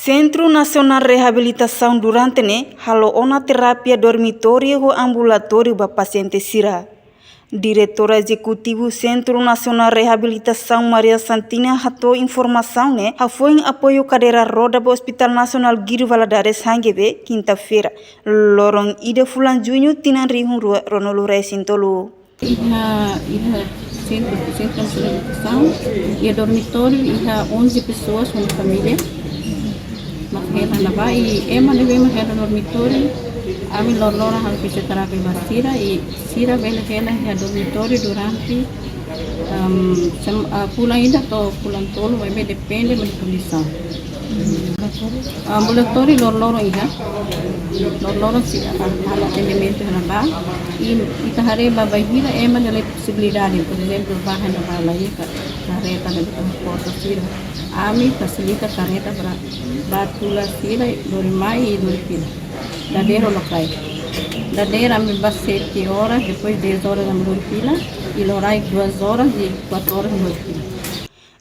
Centro Nacional Reabilitação durante halo ona terapia dormitório ou ambulatório para paciente sira. Diretora Executivo Centro Nacional Reabilitação Maria Santina hatou informação foi em apoio cadeira roda para o Hospital Nacional Guido Valadares Hangebe, quinta-feira. Lorong ida fulan junho tinan rihun rua ronolo resintolo. Centro Nacional de Reabilitação e dormitório iha 11 pessoas uma família. Makela na ba e leve makela dormitório ami lorlora hal fisioterapia basira e sira bela kela ya dormitório durante pulang ida atau pulang tolo vai depende da condição. Ambulatório lorlora iha lorlora si hal atendimento na ba e itahare babahira da possibilidade, por exemplo, bahan na balai careta de transporte sira ami facilita careta para batula sira dorimai e doripila dadeiro locai dadeiro ami bas 7 horas depois 10 horas ami doripila e lorai 2 horas e 4 horas doripila.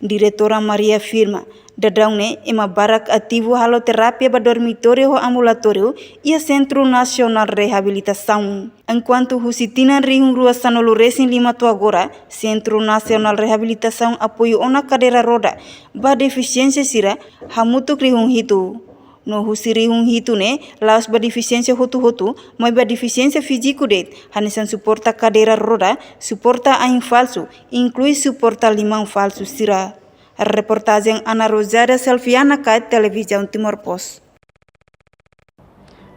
Diretora Maria afirma dadang ema barak ativo haloterapia para dormitório ou ambulatório e a Centro Nacional Reabilitação. Enquanto Husitina Rihun Rua Sanolo Resin Lima tu agora, Centro Nacional Reabilitação apoio ona cadeira roda, ba deficiência sira, hamutuk rihun hitu. No husiri hung hitu laos ba deficiência hotu, mas ba deficiência físico hanisan suporta cadeira roda, suporta ain falso, inclui suporta limão falso sira. A reportagem Ana Rosária Selfiana Kai Televisão Timor Post.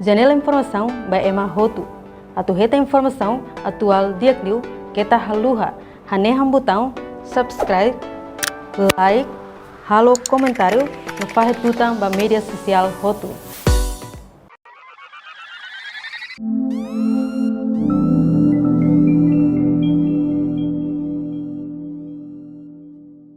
Janela informação by Emma Hotu. Atu reta informação atual dia kliu kita haluha haneham botão subscribe, like, halo comentário no faz tutang ba media social Hotu.